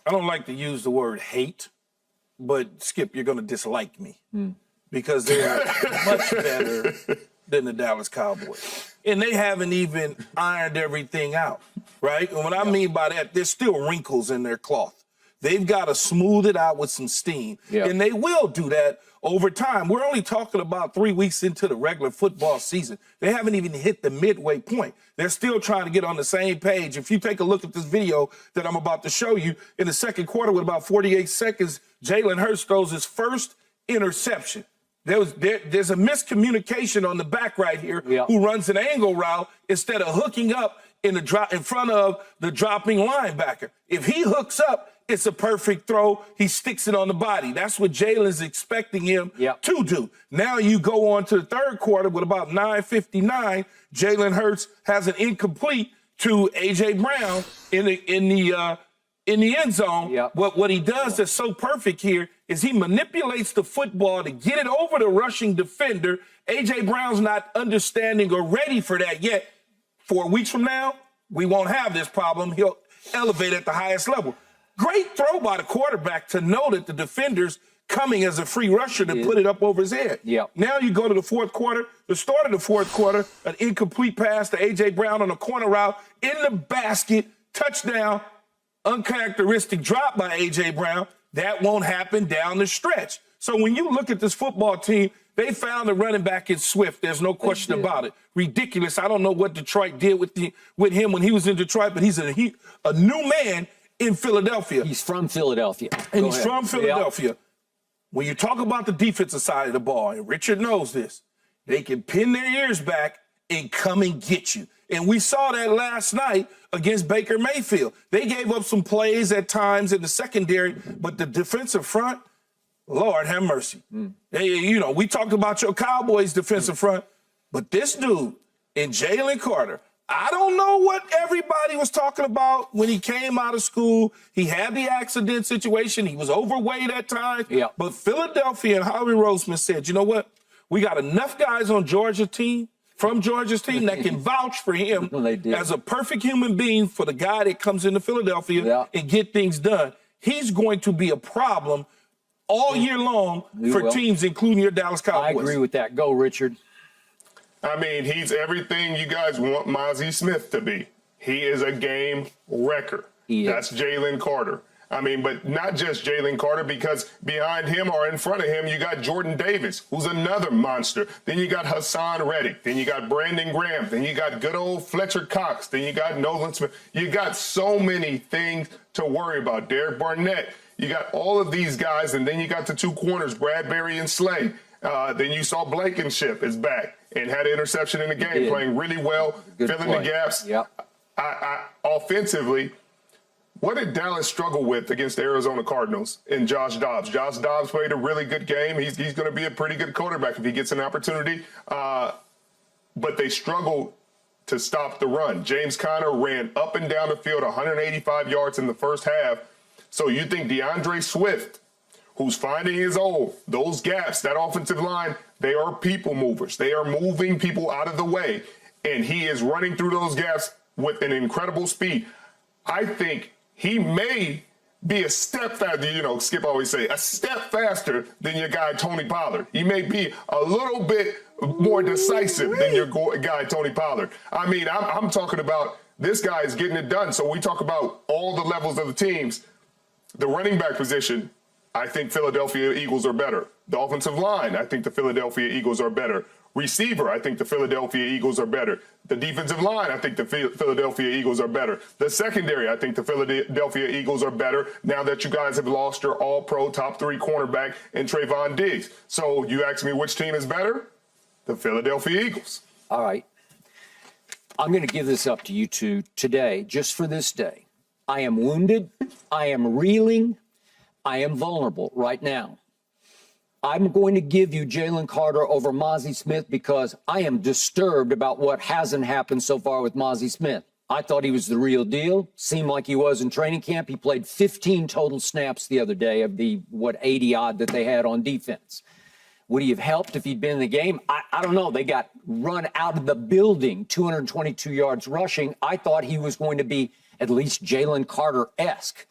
I don't like to use the word hate, but Skip, you're going to dislike me because they're much better than the Dallas Cowboys. And they haven't even ironed everything out, right? And what I mean by that, there's still wrinkles in their cloth. They've got to smooth it out with some steam. And they will do that over time. We're only talking about 3 weeks into the regular football season. They haven't even hit the midway point. They're still trying to get on the same page. If you take a look at this video that I'm about to show you, in the second quarter with about 48 seconds, Jalen Hurts throws his first interception. There's a miscommunication on the back right here who runs an angle route instead of hooking up in front of the dropping linebacker. If he hooks up, it's a perfect throw. He sticks it on the body. That's what Jalen's expecting him to do. Now you go on to the third quarter with about 9:59. Jalen Hurts has an incomplete to A.J. Brown in the end zone. What he does that's so perfect here is he manipulates the football to get it over the rushing defender. A.J. Brown's not understanding or ready for that yet. 4 weeks from now, we won't have this problem. He'll elevate at the highest level. Great throw by the quarterback to know that the defender's coming as a free rusher to put it up over his head. Now you go to the fourth quarter. The start of the fourth quarter, an incomplete pass to A.J. Brown on a corner route in the basket, touchdown, uncharacteristic drop by A.J. Brown. That won't happen down the stretch. So when you look at this football team, they found a running back in Swift. There's no question about it. Ridiculous. I don't know what Detroit did with him when he was in Detroit, but he's a new man in Philadelphia. He's from Philadelphia. And he's from Philadelphia. When you talk about the defensive side of the ball, and Richard knows this, they can pin their ears back and come and get you. And we saw that last night against Baker Mayfield. They gave up some plays at times in the secondary, but the defensive front, Lord have mercy. We talked about your Cowboys defensive front, but this dude and Jalen Carter, I don't know what everybody was talking about when he came out of school. He had the accident situation. He was overweight at times. But Philadelphia and Howie Roseman said, you know what? We got enough guys on Georgia's team that can vouch for him as a perfect human being for the guy that comes into Philadelphia and get things done. He's going to be a problem all year long for teams, including your Dallas Cowboys. I agree with that. Go, Richard. I mean, he's everything you guys want Mozzie Smith to be. He is a game wrecker. That's Jalen Carter. I mean, but not just Jalen Carter, because behind him or in front of him, you got Jordan Davis, who's another monster. Then you got Hassan Reddick. Then you got Brandon Graham. Then you got good old Fletcher Cox. Then you got Nolan Smith. You got so many things to worry about. Derek Barnett. You got all of these guys, and then you got the two corners, Bradbury and Slay. Then you saw Blankenship is back and had an interception in the game, playing really well, filling the gaps. Offensively, what did Dallas struggle with against the Arizona Cardinals and Josh Dobbs? Josh Dobbs played a really good game. He's going to be a pretty good quarterback if he gets an opportunity. But they struggled to stop the run. James Conner ran up and down the field 185 yards in the first half. So you think DeAndre Swift, who's finding those gaps, that offensive line, they are people movers. They are moving people out of the way. And he is running through those gaps with an incredible speed. I think he may be a step faster, Skip always say, a step faster than your guy Tony Pollard. He may be a little bit more decisive than your guy Tony Pollard. I mean, I'm talking about this guy is getting it done. So we talk about all the levels of the teams. The running back position, I think Philadelphia Eagles are better. The offensive line, I think the Philadelphia Eagles are better. Receiver, I think the Philadelphia Eagles are better. The defensive line, I think the Philadelphia Eagles are better. The secondary, I think the Philadelphia Eagles are better now that you guys have lost your all-pro top 3 cornerback in Trayvon Diggs. So you ask me which team is better? The Philadelphia Eagles. All right. I'm going to give this up to you two today, just for this day. I am wounded. I am reeling. I am vulnerable right now. I'm going to give you Jalen Carter over Mozzie Smith because I am disturbed about what hasn't happened so far with Mozzie Smith. I thought he was the real deal. Seemed like he was in training camp. He played 15 total snaps the other day of the, 80-odd that they had on defense. Would he have helped if he'd been in the game? I don't know. They got run out of the building, 222 yards rushing. I thought he was going to be at least Jalen Carter-esque.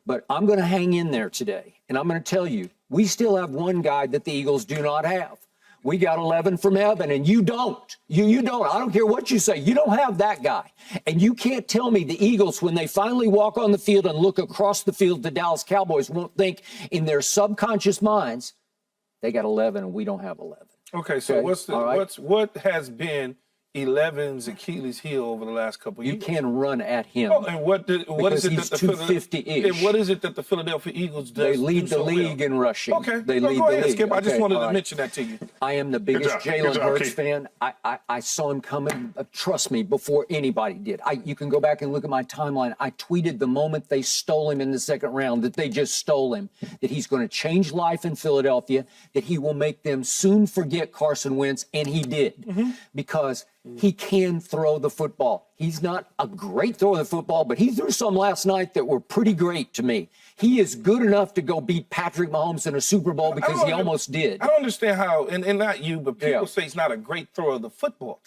But I'm going to hang in there today, and I'm going to tell you, we still have one guy that the Eagles do not have. We got 11 from heaven, and you don't. You don't. I don't care what you say. You don't have that guy. And you can't tell me the Eagles, when they finally walk on the field and look across the field, the Dallas Cowboys won't think in their subconscious minds, they got 11 and we don't have 11. Okay, so what has been 11's Achilles heel over the last couple of years? You can run at him. Oh, and what is it that the 250-ish. And what is it that the Philadelphia Eagles does? They lead the league in rushing. Okay, they go lead ahead, the league. Skip. I just Okay, wanted to right. mention that to you. I am the biggest Jalen Hurts Keith. fan. I saw him coming, trust me, before anybody did. You can go back and look at my timeline. I tweeted the moment they stole him in the second round, that they just stole him, that he's going to change life in Philadelphia, that he will make them soon forget Carson Wentz, and he did. Because he can throw the football. He's not a great thrower of the football, but he threw some last night that were pretty great to me. He is good enough to go beat Patrick Mahomes in a Super Bowl because he almost did. I don't understand how, and not you, but people say he's not a great thrower of the football.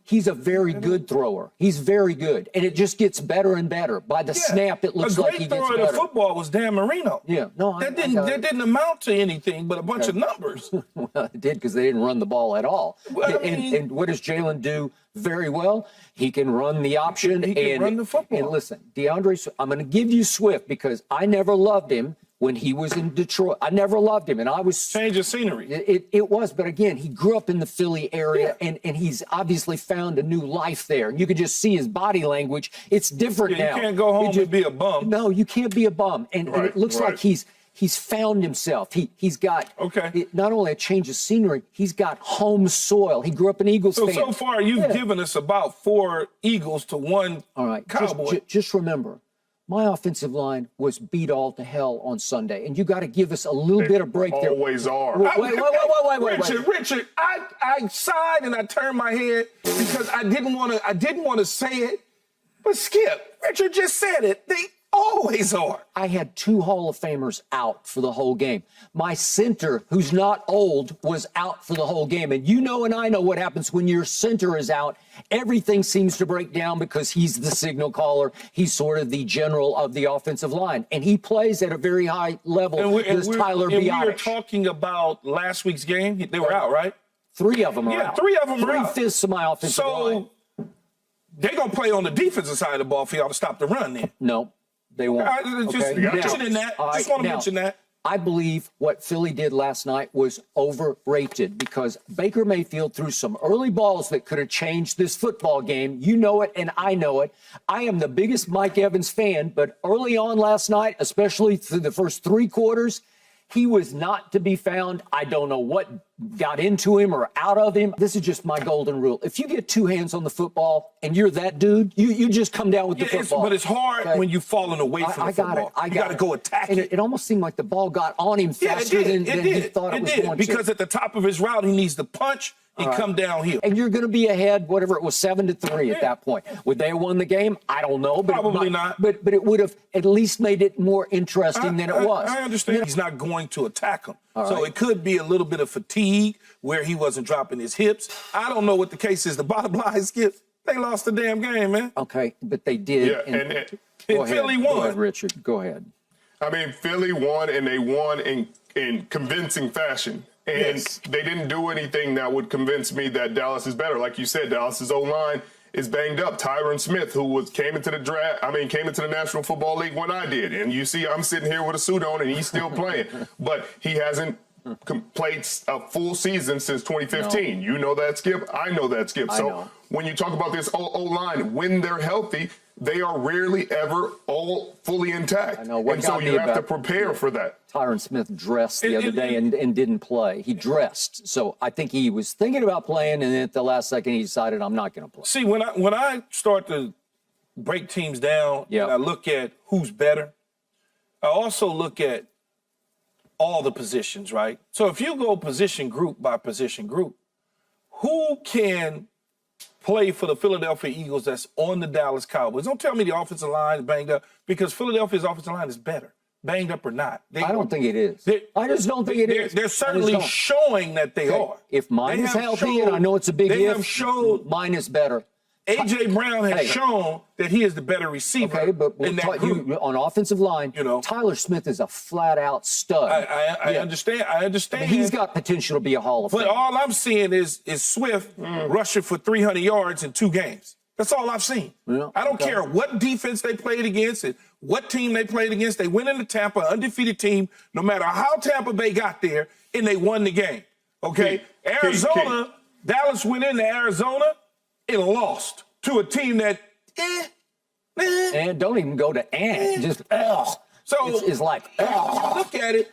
He's a very good thrower. He's very good. And it just gets better and better. By the snap, it looks like he gets better. A great thrower of the football was Dan Marino. Yeah. No, that didn't amount to anything but a bunch of numbers. Well, it did, because they didn't run the ball at all. Well, and what does Jalen do very well? He can run the option. He can run the football. And listen, DeAndre, I'm going to give you Swift because I never loved him when he was in Detroit. I never loved him, and I was change of scenery. It was, but again, he grew up in the Philly area, and he's obviously found a new life there. And you could just see his body language. It's different now. You can't go home and be a bum. No, you can't be a bum. And it looks like he's found himself. He's got not only a change of scenery, he's got home soil. He grew up an Eagles fan. So far, you've given us about 4 Eagles to 1 Cowboy. Just remember, my offensive line was beat all to hell on Sunday, and you got to give us a little bit of break there. Always are. Wait. Richard, I sighed and I turned my head because I didn't want to say it, but Skip, Richard just said it. They always are. I had 2 Hall of Famers out for the whole game. My center, who's not old, was out for the whole game. And you know and I know what happens when your center is out. Everything seems to break down because he's the signal caller. He's sort of the general of the offensive line. And he plays at a very high level. Tyler we were talking about last week's game. They were out, right? 3 of them are out. 3 of them are out. 3/5 of my offensive line. So they're going to play on the defensive side of the ball for y'all to stop the run then. No. They won't. Just mentioning that. Just want to mention that. I believe what Philly did last night was overrated because Baker Mayfield threw some early balls that could have changed this football game. You know it, and I know it. I am the biggest Mike Evans fan, but early on last night, especially through the first 3 quarters, he was not to be found. I don't know what got into him or out of him. This is just my golden rule. If you get 2 hands on the football and you're that dude, you just come down with the football. But it's hard when you're falling away from the football. You got to go attack it. It almost seemed like the ball got on him faster than he thought it was going to. Because at the top of his route, he needs to punch and come downhill. And you're going to be ahead, whatever it was, 7-3 at that point. Would they have won the game? I don't know. But Probably not. But it would have at least made it more interesting than it was. I understand. He's not going to attack him. So it could be a little bit of fatigue where he wasn't dropping his hips. I don't know what the case is. The bottom line, Skip, they lost the damn game, man. Okay, but they did. Yeah, and Philly won. Go ahead, Richard. Go ahead. I mean, Philly won, and they won in convincing fashion. And they didn't do anything that would convince me that Dallas is better. Like you said, Dallas's O-line is banged up. Tyron Smith, who came into the National Football League when I did. And you see, I'm sitting here with a suit on, and he's still playing. But he hasn't played a full season since 2015. No. You know that, Skip. I know that, Skip. So when you talk about this O-line, when they're healthy, they are rarely ever all fully intact. I know. What and so you have to prepare for that. Tyron Smith dressed the other day and didn't play. He dressed. So I think he was thinking about playing, and then at the last second he decided, I'm not going to play. See, when I start to break teams down and I look at who's better, I also look at all the positions, right? So if you go position group by position group, who can play for the Philadelphia Eagles that's on the Dallas Cowboys? Don't tell me the offensive line is banged up, because Philadelphia's offensive line is better, banged up or not. I don't think it is. I just don't think it is. They're certainly showing that they are. If mine is healthy, and I know it's a big if, have showed mine is better. A.J. Brown has shown that he is the better receiver Okay, but in that group. on offensive line, Tyler Smith is a flat-out stud. I understand. I understand. But he's got potential to be a Hall of Famer. But all I'm seeing is Swift rushing for 300 yards in 2 games. That's all I've seen. Yeah, I don't care what defense they played against and what team they played against. They went into Tampa, undefeated team, no matter how Tampa Bay got there, and they won the game. Okay? Arizona, Dallas went into Arizona and lost to a team that, And don't even go to just, So it's like, look at it.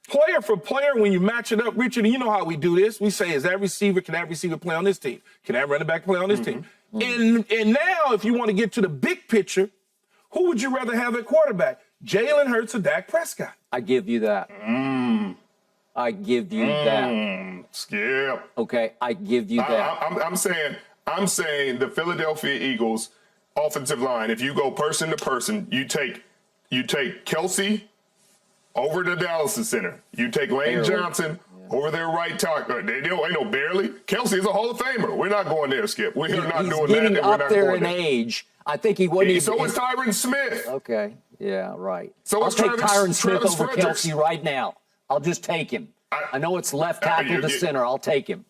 Player for player, when you match it up, Richard, and you know how we do this. We say, can that receiver play on this team? Can that running back play on this team? And now, if you want to get to the big picture, who would you rather have at quarterback? Jalen Hurts or Dak Prescott? I give you that. I give you that. Skip. Okay, I give you that. I'm saying the Philadelphia Eagles offensive line, if you go person to person, you take Kelsey over to Dallas center. You take Lane Johnson over their right tackle. They don't, ain't no barely. Kelsey is a Hall of Famer. We're not going there, Skip. We're not doing that. He's getting up there in age. I think he wouldn't. So is Tyron Smith. Okay, yeah, right. So I'll take Tyron Smith Travis over Frederick. Kelsey right now. I'll just take him. I know it's left tackle to center. I'll take him.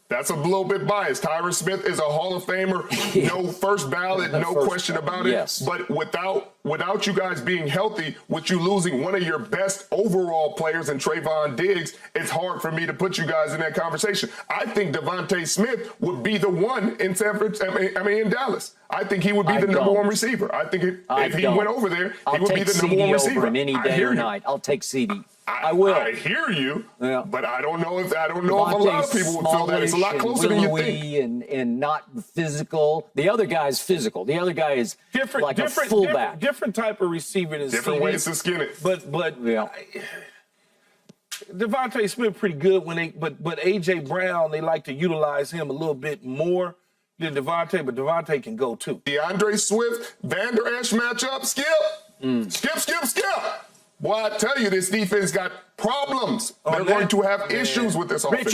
That's a little bit biased. Tyron Smith is a Hall of Famer. No first ballot, no question about it. Yes. But without you guys being healthy, with you losing one of your best overall players in Trayvon Diggs, it's hard for me to put you guys in that conversation. I think Devontae Smith would be the one in in Dallas. I think he would be the number one receiver. I think if he went over there, he would be the number one receiver. Over him any day or night. I'll take CD. I will. I hear you, but I don't know if a lot of people would feel that. It's a lot closer than you think. And not physical. The other guy's physical. The other guy is like a fullback. Different type of receiver than different CD. ways to skin it. But Devontae Smith pretty good but A.J. Brown, they like to utilize him a little bit more than Devontae, but Devontae can go too. DeAndre Swift, Van Der Esch matchup, Skip. Skip. Boy, I tell you, this defense got problems. They're going to have issues with this offense.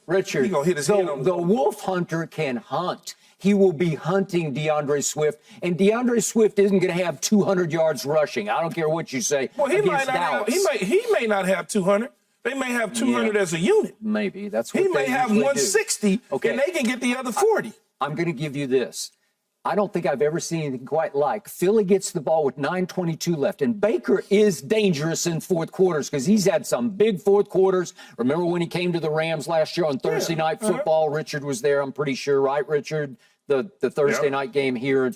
Richard, He gonna hit his head on the Wolf Hunter can hunt. He will be hunting DeAndre Swift, and DeAndre Swift isn't going to have 200 yards rushing. I don't care what you say. Well, he against Dallas. he may not have 200. They may have 200 as a unit. Maybe that's what he may have 160, okay. And they can get the other 40. I'm going to give you this. I don't think I've ever seen anything quite like. Philly gets the ball with 9:22 left, and Baker is dangerous in fourth quarters because he's had some big fourth quarters. Remember when he came to the Rams last year on Thursday Night Football? Richard was there, I'm pretty sure, right, Richard? The Thursday night game here at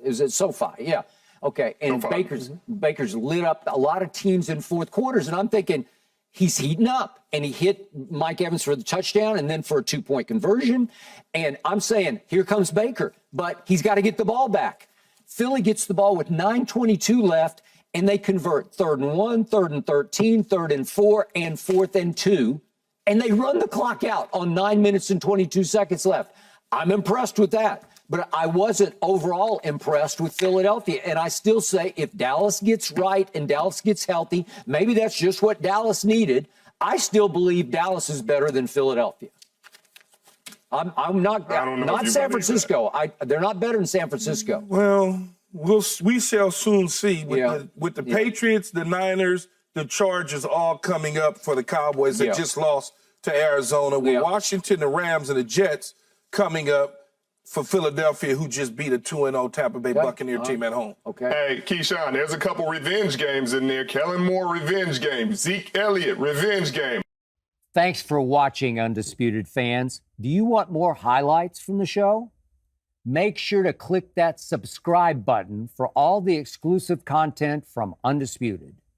is it SoFi? Yeah. Okay. And Baker's lit up a lot of teams in fourth quarters, and I'm thinking he's heating up, and he hit Mike Evans for the touchdown and then for a 2-point conversion. And I'm saying, here comes Baker, but he's got to get the ball back. Philly gets the ball with 9:22 left, and they convert 3rd and 1, 3rd and 13, 3rd and 4, and 4th and 2. And they run the clock out on 9 minutes and 22 seconds left. I'm impressed with that. But I wasn't overall impressed with Philadelphia. And I still say if Dallas gets right and Dallas gets healthy, maybe that's just what Dallas needed. I still believe Dallas is better than Philadelphia. I'm not San Francisco. They're not better than San Francisco. Well, we shall soon see. With the Patriots, the Niners, the Chargers all coming up for the Cowboys that just lost to Arizona. With Washington, the Rams, and the Jets coming up for Philadelphia, who just beat a 2-0 Tampa Bay Buccaneer team at home. Okay. Hey, Keyshawn, there's a couple revenge games in there. Kellen Moore, revenge game. Zeke Elliott, revenge game. Thanks for watching, Undisputed fans. Do you want more highlights from the show? Make sure to click that subscribe button for all the exclusive content from Undisputed.